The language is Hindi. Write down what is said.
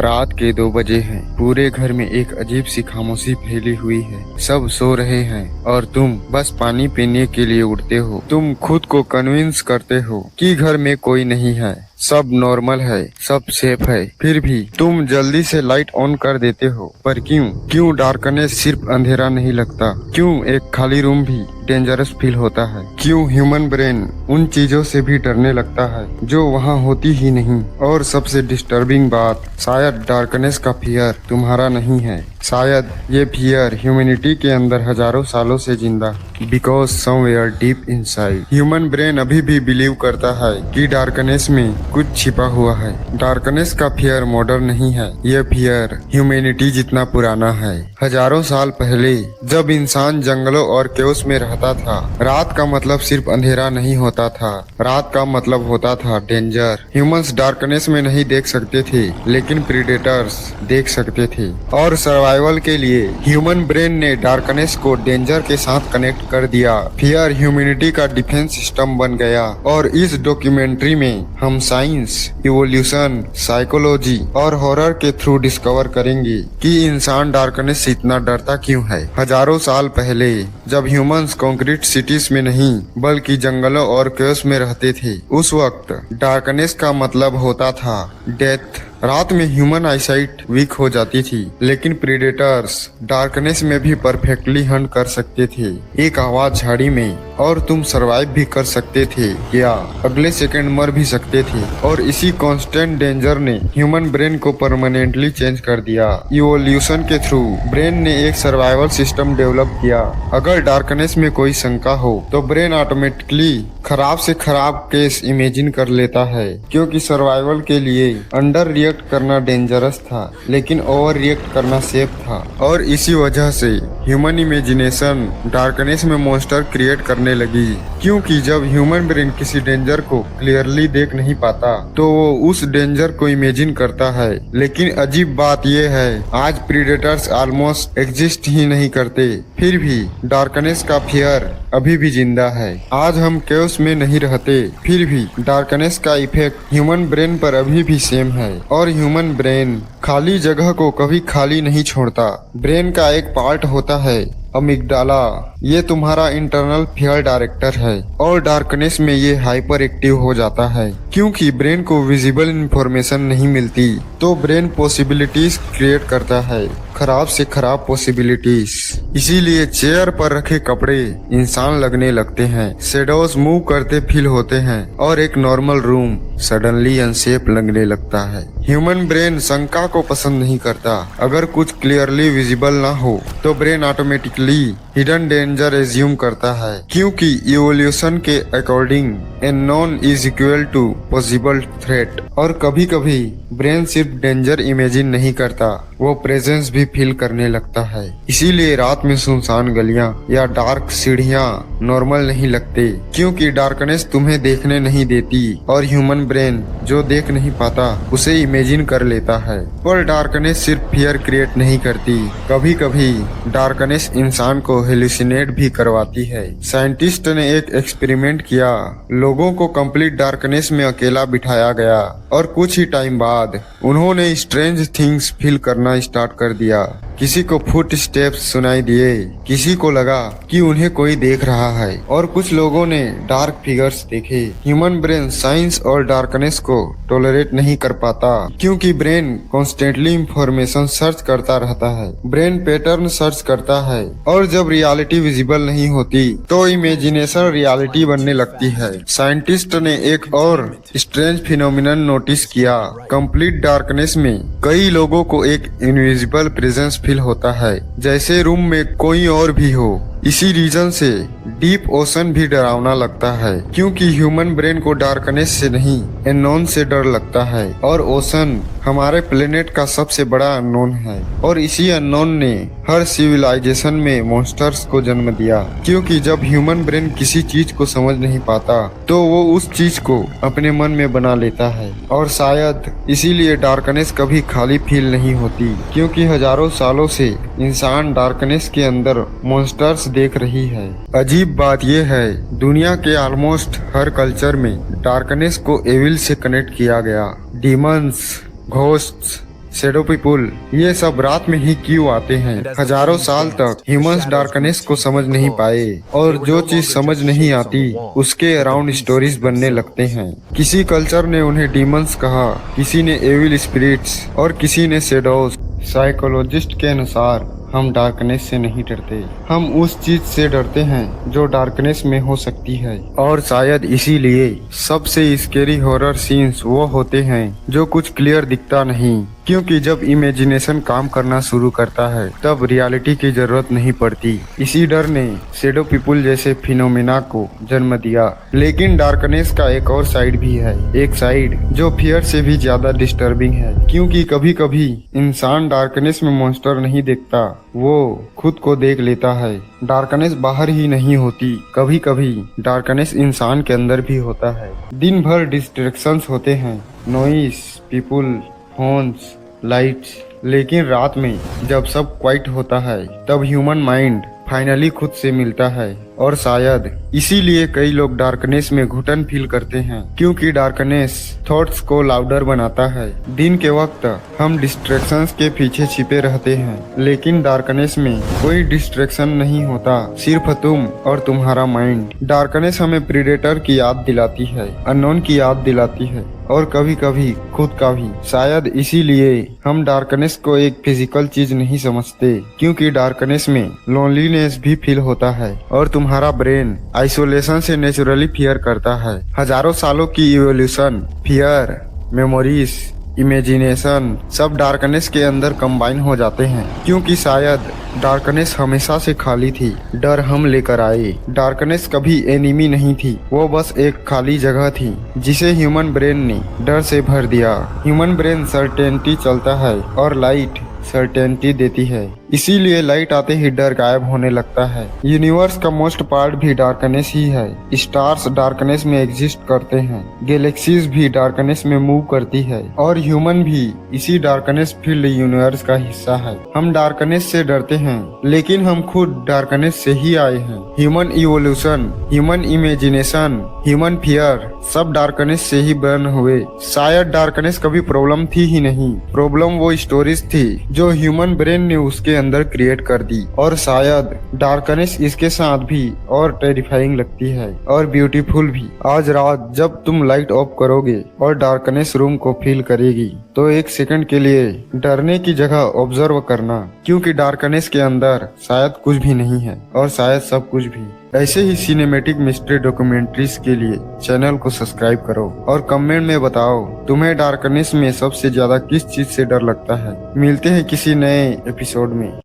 रात के 2 बजे हैं। पूरे घर में एक अजीब सी खामोशी फैली हुई है। सब सो रहे हैं और तुम बस पानी पीने के लिए उठते हो। तुम खुद को कन्विंस करते हो कि घर में कोई नहीं है, सब नॉर्मल है, सब सेफ है। फिर भी तुम जल्दी से लाइट ऑन कर देते हो। पर क्यों डार्कनेस सिर्फ अंधेरा नहीं लगता? क्यों एक खाली रूम भी डेंजरस फील होता है? क्यों ह्यूमन ब्रेन उन चीजों से भी डरने लगता है जो वहाँ होती ही नहीं? और सबसे डिस्टर्बिंग बात, शायद डार्कनेस का फियर तुम्हारा नहीं है। शायद ये फियर ह्यूमैनिटी के अंदर हजारों सालों से जिंदा, because somewhere deep inside human brain अभी भी बिलीव करता है कि डार्कनेस में कुछ छिपा हुआ है। डार्कनेस का फियर मॉडर्न नहीं है, ये फियर ह्यूमैनिटी जितना पुराना है। हजारों साल पहले जब इंसान जंगलों और केओस में रहता था, रात का मतलब सिर्फ अंधेरा नहीं होता था, रात का मतलब होता था डेंजर। ह्यूमंस डार्कनेस में नहीं देख सकते थे, लेकिन प्रीडेटर्स देख सकते थे। और सर्वाइवल के लिए ह्यूमन ब्रेन ने डार्कनेस को डेंजर के साथ कनेक्ट कर दिया। फियर ह्यूमैनिटी का डिफेंस सिस्टम बन गया। और इस डॉक्यूमेंट्री में हम साइंस, इवोल्यूशन, साइकोलॉजी और हॉरर के थ्रू डिस्कवर करेंगे कि इंसान डार्कनेस से इतना डरता क्यों है। हजारों साल पहले जब ह्यूमंस कंक्रीट सिटीज में नहीं बल्कि जंगलों और केव्स में रहते थे, उस वक्त डार्कनेस का मतलब होता था डेथ। रात में ह्यूमन आईसाइट वीक हो जाती थी, लेकिन प्रीडेटर्स डार्कनेस में भी परफेक्टली हंट कर सकते थे। एक आवाज झाड़ी में और तुम सरवाइव भी कर सकते थे या अगले सेकंड मर भी सकते थे। और इसी कांस्टेंट डेंजर ने ह्यूमन ब्रेन को परमानेंटली चेंज कर दिया। इवोल्यूशन के थ्रू ब्रेन ने एक सर्वाइवल सिस्टम डेवलप किया। अगर डार्कनेस में कोई शंका हो तो ब्रेन ऑटोमेटिकली खराब से खराब केस इमेजिन कर लेता है, क्योंकि सर्वाइवल के लिए अंडर रिएक्ट करना डेंजरस था, लेकिन ओवर रिएक्ट करना सेफ था। और इसी वजह से ह्यूमन इमेजिनेशन डार्कनेस में मॉन्स्टर क्रिएट करने लगी, क्योंकि जब ह्यूमन ब्रेन किसी डेंजर को क्लियरली देख नहीं पाता तो वो उस डेंजर को इमेजिन करता है। लेकिन अजीब बात यह है, आज प्रीडेटर्स ऑलमोस्ट एग्जिस्ट ही नहीं करते, फिर भी डार्कनेस का फियर अभी भी जिंदा है। आज हम केओस में नहीं रहते, फिर भी डार्कनेस का इफेक्ट ह्यूमन ब्रेन पर अभी भी सेम है। और ह्यूमन ब्रेन खाली जगह को कभी खाली नहीं छोड़ता। ब्रेन का एक पार्ट होता है अमिगडाला, ये तुम्हारा इंटरनल फियर डायरेक्टर है। और डार्कनेस में ये हाइपर एक्टिव हो जाता है, क्योंकि ब्रेन को विजिबल इंफॉर्मेशन नहीं मिलती, तो ब्रेन पॉसिबिलिटीज क्रिएट करता है, खराब से खराब पॉसिबिलिटीज। इसीलिए चेयर पर रखे कपड़े इंसान लगने लगते हैं, शेडोज मूव करते फील होते हैं, और एक नॉर्मल रूम सडनली अनसेफ लगने लगता है। ह्यूमन ब्रेन शंका को पसंद नहीं करता। अगर कुछ क्लियरली विजिबल ना हो तो brain automatically hidden danger assume करता है, क्योंकि इवोल्यूशन के according unknown is equal to possible threat. और कभी कभी ब्रेन सिर्फ डेंजर इमेजिन नहीं करता, वो प्रेजेंस भी फील करने लगता है। इसीलिए रात में सुनसान गलियां या डार्क सीढ़ियां नॉर्मल नहीं लगते, क्योंकि डार्कनेस तुम्हें देखने नहीं देती और ह्यूमन ब्रेन जो देख नहीं पाता उसे इमेजिन कर लेता है। पर डार्कनेस सिर्फ फियर क्रिएट नहीं करती, कभी कभी डार्कनेस इंसान को हेलुसिनेट भी करवाती है। साइंटिस्ट ने एक एक्सपेरिमेंट किया, लोगों को कंप्लीट डार्कनेस में अकेला बिठाया गया और कुछ ही टाइम बाद उन्होंने स्ट्रेंज थिंग्स फील करना स्टार्ट कर दिया। किसी को फुट स्टेप्स सुनाई दिए, किसी को लगा कि उन्हें कोई देख रहा है, और कुछ लोगों ने डार्क फिगर्स देखे। ह्यूमन ब्रेन साइंस और डार्कनेस को टॉलरेट नहीं कर पाता, क्योंकि ब्रेन कॉन्स्टेंटली इंफॉर्मेशन सर्च करता रहता है, ब्रेन पैटर्न सर्च करता है, और जब रियलिटी विजिबल नहीं होती तो इमेजिनेशन रियलिटी बनने लगती है। साइंटिस्ट ने एक और स्ट्रेंज फिनोमिनन नोटिस किया। कंप्लीट डार्कनेस में कई लोगों को एक इनविजिबल प्रेजेंस फील होता है, जैसे रूम में कोई और भी हो। इसी रीजन से डीप ओशन भी डरावना लगता है, क्योंकि ह्यूमन ब्रेन को डार्कनेस से नहीं अननोन से डर लगता है। और ओशन हमारे प्लेनेट का सबसे बड़ा अननोन है, और इसी अननोन ने हर सिविलाइजेशन में मॉन्स्टर्स को जन्म दिया, क्योंकि जब ह्यूमन ब्रेन किसी चीज को समझ नहीं पाता तो वो उस चीज को अपने मन में बना लेता है। और शायद इसीलिए डार्कनेस कभी खाली फील नहीं होती, क्योंकि हजारों सालों से इंसान डार्कनेस के अंदर मॉन्स्टर्स देख रही है। अजीब बात यह है, दुनिया के ऑलमोस्ट हर कल्चर में डार्कनेस को एविल से कनेक्ट किया गया। डीमंस, घोस्ट्स, शैडो पीपुल, ये सब रात में ही क्यों आते हैं? हजारों साल तक ह्यूमंस डार्कनेस को समझ नहीं पाए और जो चीज समझ नहीं आती उसके अराउंड स्टोरीज बनने लगते हैं। किसी कल्चर ने उन्हें डीमंस कहा, किसी ने एविल स्पिरिट्स और किसी ने शैडोज। साइकोलॉजिस्ट के अनुसार हम डार्कनेस से नहीं डरते, हम उस चीज से डरते हैं जो डार्कनेस में हो सकती है। और शायद इसीलिए सबसे स्केरी हॉरर सीन्स वो होते हैं जो कुछ क्लियर दिखता नहीं, क्योंकि जब इमेजिनेशन काम करना शुरू करता है तब रियलिटी की जरूरत नहीं पड़ती। इसी डर ने शैडो पीपुल जैसे फिनोमेना को जन्म दिया। लेकिन डार्कनेस का एक और साइड भी है, एक साइड जो फियर से भी ज्यादा डिस्टर्बिंग है, क्योंकि कभी कभी इंसान डार्कनेस में मॉन्स्टर नहीं देखता, वो खुद को देख लेता है। डार्कनेस बाहर ही नहीं होती, कभी कभी डार्कनेस इंसान के अंदर भी होता है। दिन भर डिस्ट्रैक्शंस होते हैं, नॉइस, पीपुल, फोन्स, लाइट्स, लेकिन रात में जब सब क्वाइट होता है तब ह्यूमन माइंड फाइनली खुद से मिलता है। और शायद इसीलिए कई लोग डार्कनेस में घुटन फील करते हैं, क्योंकि डार्कनेस थॉट्स को लाउडर बनाता है। दिन के वक्त हम डिस्ट्रैक्शंस के पीछे छिपे रहते हैं, लेकिन डार्कनेस में कोई डिस्ट्रैक्शन नहीं होता, सिर्फ तुम और तुम्हारा माइंड। डार्कनेस हमें प्रीडेटर की याद दिलाती है, अननोन की याद दिलाती है, और कभी कभी खुद का भी। शायद इसीलिए हम डार्कनेस को एक फिजिकल चीज नहीं समझते, क्योंकि डार्कनेस में लोनलीनेस भी फील होता है और तुम्हारा ब्रेन आइसोलेशन से नेचुरली फियर करता है। हजारों सालों की इवोल्यूशन, फियर, मेमोरीज, इमेजिनेशन सब डार्कनेस के अंदर कंबाइन हो जाते हैं, क्योंकि शायद डार्कनेस हमेशा से खाली थी, डर हम लेकर आए। डार्कनेस कभी एनिमी नहीं थी, वो बस एक खाली जगह थी जिसे ह्यूमन ब्रेन ने डर से भर दिया। ह्यूमन ब्रेन सर्टेनिटी चलता है और लाइट सर्टेनिटी देती है, इसीलिए लाइट आते ही डर गायब होने लगता है। यूनिवर्स का मोस्ट पार्ट भी डार्कनेस ही है। स्टार्स डार्कनेस में एग्जिस्ट करते हैं, गैलेक्सीज भी डार्कनेस में मूव करती है, और ह्यूमन भी इसी डार्कनेस फील्ड यूनिवर्स का हिस्सा है। हम डार्कनेस से डरते हैं, लेकिन हम खुद डार्कनेस से ही आए हैं। Human evolution, human imagination, human fear सब डार्कनेस से ही बर्न हुए। शायद डार्कनेस कभी प्रॉब्लम थी ही नहीं, प्रॉब्लम वो स्टोरीज थी जो ह्यूमन ब्रेन ने उसके अंदर क्रिएट कर दी। और शायद डार्कनेस इसके साथ भी और टेरिफाइंग लगती है और ब्यूटीफुल भी। आज रात जब तुम लाइट ऑफ करोगे और डार्कनेस रूम को फील करेगी, तो एक सेकंड के लिए डरने की जगह ऑब्जर्व करना, क्योंकि डार्कनेस के अंदर शायद कुछ भी नहीं है और शायद सब कुछ भी। ऐसे ही सिनेमैटिक मिस्ट्री डॉक्यूमेंट्रीज के लिए चैनल को सब्सक्राइब करो और कमेंट में बताओ तुम्हें डार्कनेस में सबसे ज्यादा किस चीज से डर लगता है। मिलते हैं किसी नए एपिसोड में।